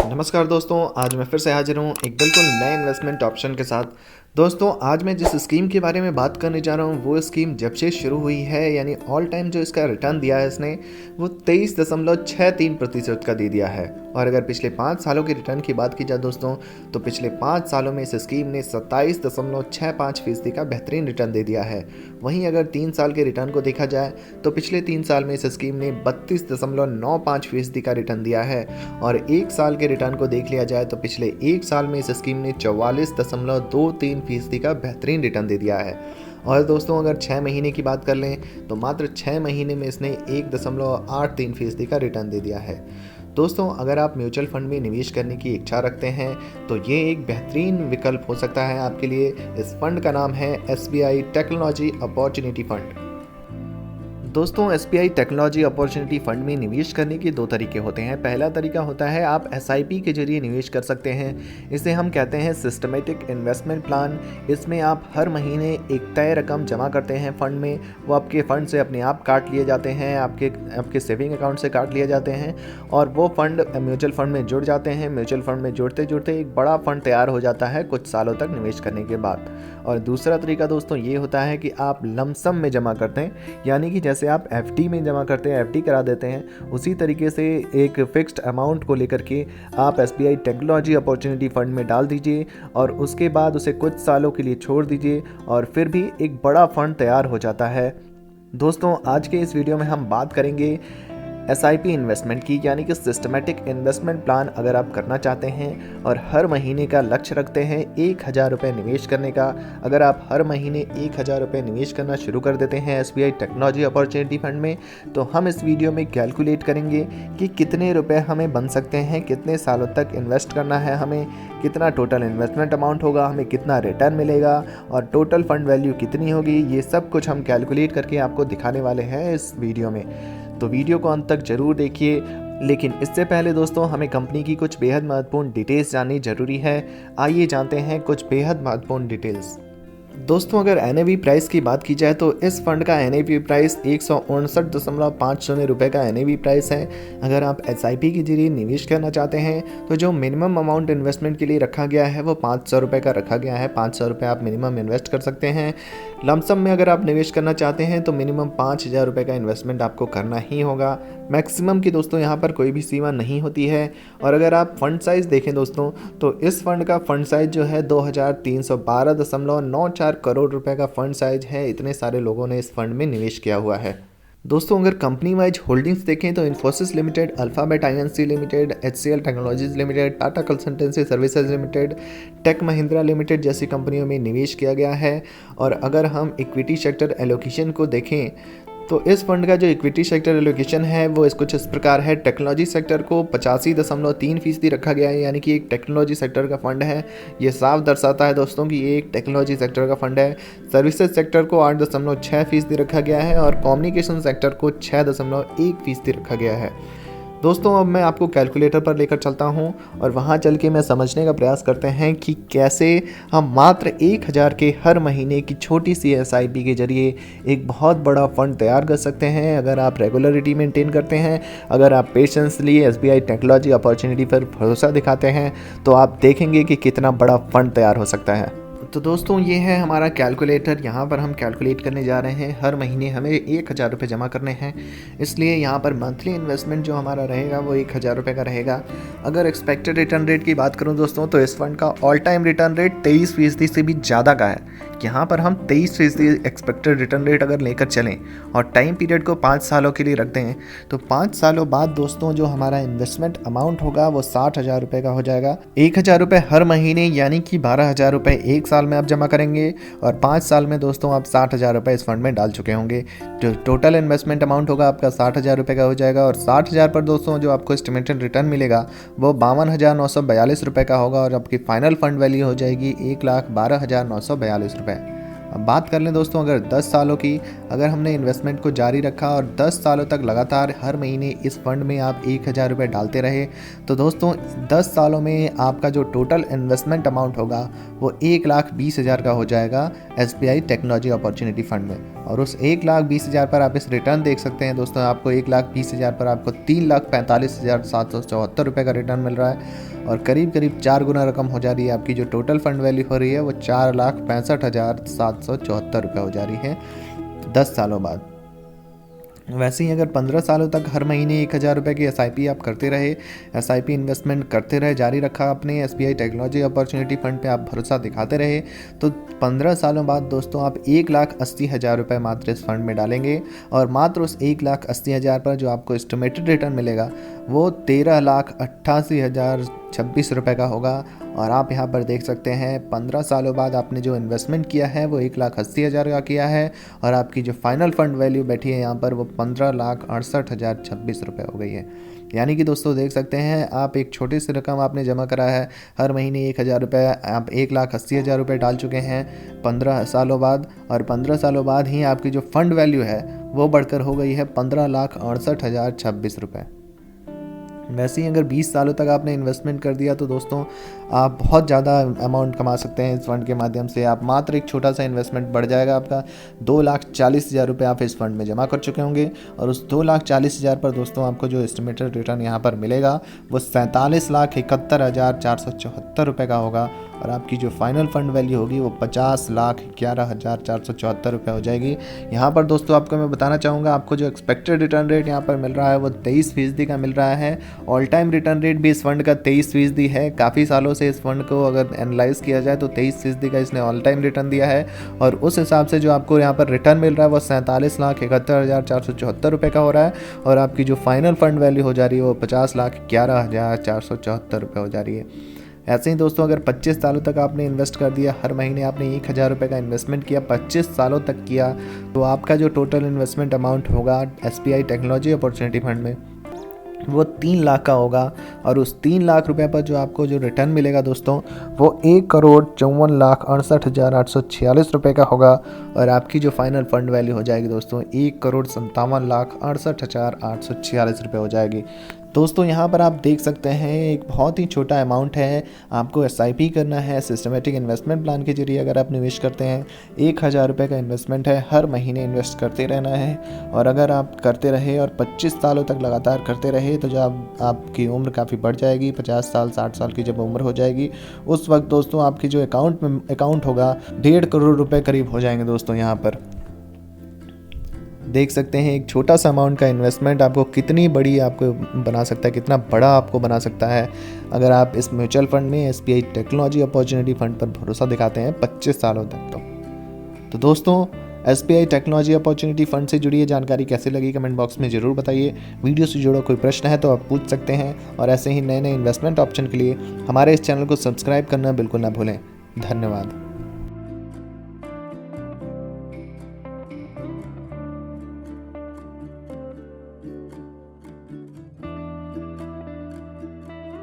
नमस्कार दोस्तों, आज मैं फिर से हाजिर हूँ एक बिल्कुल नए इन्वेस्टमेंट ऑप्शन के साथ। दोस्तों, आज मैं जिस स्कीम के बारे में बात करने जा रहा हूँ वो स्कीम जब से शुरू हुई है, यानी ऑल टाइम जो इसका रिटर्न दिया है इसने, वो 23.63% का दे दिया है। और अगर पिछले 5 सालों के रिटर्न की बात की जाए दोस्तों, तो पिछले 5 सालों में इस स्कीम ने 27.65% का बेहतरीन रिटर्न दे दिया है। वहीं अगर 3 साल के रिटर्न को देखा जाए तो पिछले 3 साल में इस स्कीम ने 32.95% का रिटर्न दिया है। और 1 साल के रिटर्न को देख लिया जाए तो पिछले 1 साल में इस स्कीम ने 44.23% का बेहतरीन रिटर्न दे दिया है। और दोस्तों, अगर 6 महीने की बात कर लें तो मात्र 6 महीने में इसने 1.83% का रिटर्न दे दिया है। दोस्तों, अगर आप म्यूचुअल फंड में निवेश करने की इच्छा रखते हैं तो ये एक बेहतरीन विकल्प हो सकता है आपके लिए। इस फंड का नाम है SBI टेक्नोलॉजी अपॉर्चुनिटी फंड। दोस्तों, SBI टेक्नोलॉजी अपॉर्चुनिटी फंड में निवेश करने के 2 तरीके होते हैं। पहला तरीका होता है आप SIP के जरिए निवेश कर सकते हैं। इसे हम कहते हैं सिस्टमेटिक इन्वेस्टमेंट प्लान। इसमें आप हर महीने एक तय रकम जमा करते हैं फंड में, वो आपके फंड से अपने आप काट लिए जाते हैं, आपके सेविंग अकाउंट से काट लिए जाते हैं और वो फंड म्यूचुअल फंड में जुड़ जाते हैं। म्यूचुअल फंड में जुड़ते जुड़ते एक बड़ा फंड तैयार हो जाता है कुछ सालों तक निवेश करने के बाद। और दूसरा तरीका दोस्तों ये होता है कि आप लमसम में जमा करते हैं, यानी कि जैसे आप FD में जमा करते हैं, FD करा देते हैं, उसी तरीके से एक फिक्स्ड अमाउंट को लेकर के आप SBI टेक्नोलॉजी अपॉर्चुनिटी फंड में डाल दीजिए और उसके बाद उसे कुछ सालों के लिए छोड़ दीजिए और फिर भी एक बड़ा फंड तैयार हो जाता है। दोस्तों, आज के इस वीडियो में हम बात करेंगे SIP इन्वेस्टमेंट की, यानी कि सिस्टमेटिक इन्वेस्टमेंट प्लान अगर आप करना चाहते हैं और हर महीने का लक्ष्य रखते हैं 1,000 रुपये निवेश करने का। अगर आप हर महीने 1,000 रुपये निवेश करना शुरू कर देते हैं SBI टेक्नोलॉजी अपॉर्चुनिटी फंड में, तो हम इस वीडियो में कैलकुलेट करेंगे कि कितने रुपए हमें बन सकते हैं, कितने सालों तक इन्वेस्ट करना है हमें, कितना टोटल इन्वेस्टमेंट अमाउंट होगा, हमें कितना रिटर्न मिलेगा और टोटल फंड वैल्यू कितनी होगी। ये सब कुछ हम कैलकुलेट करके आपको दिखाने वाले हैं इस वीडियो में, तो वीडियो को अंत तक जरूर देखिए। लेकिन इससे पहले दोस्तों, हमें कंपनी की कुछ बेहद महत्वपूर्ण डिटेल्स जाननी जरूरी है। आइए जानते हैं कुछ बेहद महत्वपूर्ण डिटेल्स। दोस्तों, अगर NAV प्राइस की बात की जाए तो इस फंड का NAV प्राइस 159.50 रुपये का NAV प्राइस है। अगर आप SIP के जरिए निवेश करना चाहते हैं तो जो मिनिमम अमाउंट इन्वेस्टमेंट के लिए रखा गया है वो 500 रुपये का रखा गया है। 500 रुपये आप मिनिमम इन्वेस्ट कर सकते हैं। लमसम में अगर आप निवेश करना चाहते हैं तो मिनिमम 5,000 रुपये का इन्वेस्टमेंट आपको करना ही होगा। मैक्सिमम की दोस्तों यहाँ पर कोई भी सीमा नहीं होती है। और अगर आप फंड साइज़ देखें दोस्तों, तो इस फंड का फंड साइज़ जो है 2,312.94 करोड़ रुपए का फंड साइज है। इतने सारे लोगों ने इस फंड में निवेश किया हुआ है। दोस्तों, अगर कंपनी वाइज होल्डिंग्स देखें तो Infosys limited, Alphabet INC limited, HCL technologies limited, Tata consultancy services limited, tech Mahindra limited जैसी कंपनियों में निवेश किया गया है। और अगर हम इक्विटी सेक्टर एलोकेशन को देखें तो इस फंड का जो इक्विटी सेक्टर एलोकेशन है वो कुछ इस प्रकार है। टेक्नोलॉजी सेक्टर को 85.3% रखा गया है, यानी कि एक टेक्नोलॉजी सेक्टर का फंड है। ये साफ दर्शाता है दोस्तों कि ये एक टेक्नोलॉजी सेक्टर का फंड है। सर्विसेज सेक्टर को 8.6% रखा गया है और कम्युनिकेशन सेक्टर को 6.1% रखा गया है। दोस्तों, अब मैं आपको कैलकुलेटर पर लेकर चलता हूं और वहां चल के मैं समझने का प्रयास करते हैं कि कैसे हम मात्र 1,000 के हर महीने की छोटी सी SIP के जरिए एक बहुत बड़ा फंड तैयार कर सकते हैं। अगर आप रेगुलरिटी मेंटेन करते हैं, अगर आप पेशेंसली SBI टेक्नोलॉजी अपॉर्चुनिटी पर भरोसा दिखाते हैं, तो आप देखेंगे कि कितना बड़ा फंड तैयार हो सकता है। तो दोस्तों, ये है हमारा कैलकुलेटर। यहाँ पर हम कैलकुलेट करने जा रहे हैं। हर महीने हमें 1,000 रुपये जमा करने हैं, इसलिए यहाँ पर मंथली इन्वेस्टमेंट जो हमारा रहेगा वो 1,000 रुपये का रहेगा। अगर एक्सपेक्टेड रिटर्न रेट की बात करूँ दोस्तों, तो इस फंड का ऑल टाइम रिटर्न रेट 23% से भी ज़्यादा का है। यहाँ पर हम 23% एक्सपेक्टेड रिटर्न रेट अगर लेकर चलें और टाइम पीरियड को 5 सालों के लिए रखते हैं, तो 5 सालों बाद दोस्तों जो हमारा इन्वेस्टमेंट अमाउंट होगा वो 60,000 रुपये का हो जाएगा। 1,000 रुपये हर महीने, यानी कि 12,000 रुपये 1 साल में आप जमा करेंगे और 5 साल में दोस्तों आप 60,000 रुपये इस फंड में डाल चुके होंगे। जो टोटल इन्वेस्टमेंट अमाउंट होगा आपका 60,000 रुपये का हो जाएगा और 60,000 पर दोस्तों जो आपको एस्टिमेटेड रिटर्न मिलेगा वो 52,942 रुपये का होगा और आपकी फाइनल फंड वैल्यू हो जाएगी 1,12,942 रुपये। अब बात कर लें दोस्तों, अगर 10 सालों की, अगर हमने इन्वेस्टमेंट को जारी रखा और 10 सालों तक लगातार हर महीने इस फंड में आप 1,000 रुपये डालते रहे, तो दोस्तों 10 सालों में आपका जो टोटल इन्वेस्टमेंट अमाउंट होगा वो 1,20,000 का हो जाएगा SBI टेक्नोलॉजी अपॉर्चुनिटी फंड में। और उस 1,20,000 पर आप इस रिटर्न देख सकते हैं दोस्तों, आपको 1,20,000 पर आपको 3,45,774 रुपये का रिटर्न मिल रहा है और करीब करीब 4 गुना रकम हो जा रही है। आपकी जो टोटल फंड वैल्यू हो रही है वो 4,65,774 रुपये हो जा रही है 10 सालों बाद। वैसे ही अगर 15 सालों तक हर महीने 1,000 रुपये की SIP आप करते रहे, SIP इन्वेस्टमेंट करते रहे, जारी रखा अपने SBI टेक्नोलॉजी अपॉर्चुनिटी फ़ंड पे आप भरोसा दिखाते रहे, तो 15 सालों बाद दोस्तों आप 1,80,000 रुपये मात्र इस फंड में डालेंगे और मात्र उस 1,80,000 पर जो आपको एस्टिमेटेड रिटर्न मिलेगा वो 13,88,026 रुपये का होगा। और आप यहाँ पर देख सकते हैं 15 सालों बाद आपने जो इन्वेस्टमेंट किया है वो 1,80,000 का किया है और आपकी जो फाइनल फंड वैल्यू बैठी है यहाँ पर वो 15,68,026 रुपये हो गई है। यानी कि दोस्तों देख सकते हैं आप एक छोटी सी रकम आपने जमा करा है, हर महीने 1,000 रुपये, आप 1,80,000 रुपये डाल चुके हैं 15 सालों बाद, और 15 सालों बाद ही आपकी जो फंड वैल्यू है वो बढ़कर हो गई है 15,68,026 रुपये। वैसे ही अगर 20 सालों तक आपने इन्वेस्टमेंट कर दिया तो दोस्तों आप बहुत ज़्यादा अमाउंट कमा सकते हैं इस फंड के माध्यम से। आप मात्र एक छोटा सा इन्वेस्टमेंट बढ़ जाएगा आपका, 2,40,000 रुपये आप इस फंड में जमा कर चुके होंगे और उस 2,40,000 पर दोस्तों आपको जो एस्टिमेटेड रिटर्न यहाँ पर मिलेगा वो 47,71,474 रुपये का होगा और आपकी जो फाइनल फंड वैल्यू होगी वो 50,11,474 रुपये हो जाएगी। यहाँ पर दोस्तों आपको मैं बताना चाहूँगा, आपको जो एक्सपेक्टेड रिटर्न रेट यहाँ पर मिल रहा है वो 23% का मिल रहा है। ऑल टाइम रिटर्न रेट भी इस फंड का 23% है। काफ़ी सालों से इस फंड को अगर एनालाइज किया जाए तो 23% का इसने ऑल टाइम रिटर्न दिया है और उस हिसाब से जो आपको यहाँ पर रिटर्न मिल रहा है वो 47,71,474 रुपये का हो रहा है और आपकी जो फाइनल फंड वैल्यू हो जा रही है वो 50,11,474 रुपये हो जा रही है। ऐसे ही दोस्तों अगर 25 सालों तक आपने इन्वेस्ट कर दिया, हर महीने आपने 1,000 रुपये का इन्वेस्टमेंट किया, 25 सालों तक किया, तो आपका जो टोटल इन्वेस्टमेंट अमाउंट होगा SBI टेक्नोलॉजी अपॉर्चुनिटी फंड में वो 3 लाख का होगा और उस 3 लाख रुपए पर जो आपको जो रिटर्न मिलेगा दोस्तों वो 1,54,68,846 रुपये का होगा और आपकी जो फाइनल फंड वैल्यू हो जाएगी दोस्तों 1,57,68,846 रुपये हो जाएगी। दोस्तों यहाँ पर आप देख सकते हैं एक बहुत ही छोटा अमाउंट है, आपको SIP करना है। सिस्टमेटिक इन्वेस्टमेंट प्लान के जरिए अगर आप निवेश करते हैं 1,000 रुपये का इन्वेस्टमेंट है, हर महीने इन्वेस्ट करते रहना है और अगर आप करते रहे और 25 सालों तक लगातार करते रहे तो जब आपकी उम्र काफ़ी बढ़ जाएगी, 50 साल 60 साल की जब उम्र हो जाएगी उस वक्त दोस्तों आपकी जो अकाउंट होगा 1.5 करोड़ रुपये करीब हो जाएंगे। दोस्तों यहाँ पर देख सकते हैं एक छोटा सा अमाउंट का इन्वेस्टमेंट आपको कितनी बड़ी आपको बना सकता है, कितना बड़ा आपको बना सकता है अगर आप इस म्यूचुअल फंड में SBI टेक्नोलॉजी अपॉर्चुनिटी फंड पर भरोसा दिखाते हैं 25 सालों तक। तो दोस्तों SBI टेक्नोलॉजी अपॉर्चुनिटी फंड से जुड़ी ये जानकारी कैसे लगी कमेंट बॉक्स में ज़रूर बताइए। वीडियो से जुड़ा कोई प्रश्न है तो आप पूछ सकते हैं और ऐसे ही नए नए इन्वेस्टमेंट ऑप्शन के लिए हमारे इस चैनल को सब्सक्राइब करना बिल्कुल ना भूलें। धन्यवाद।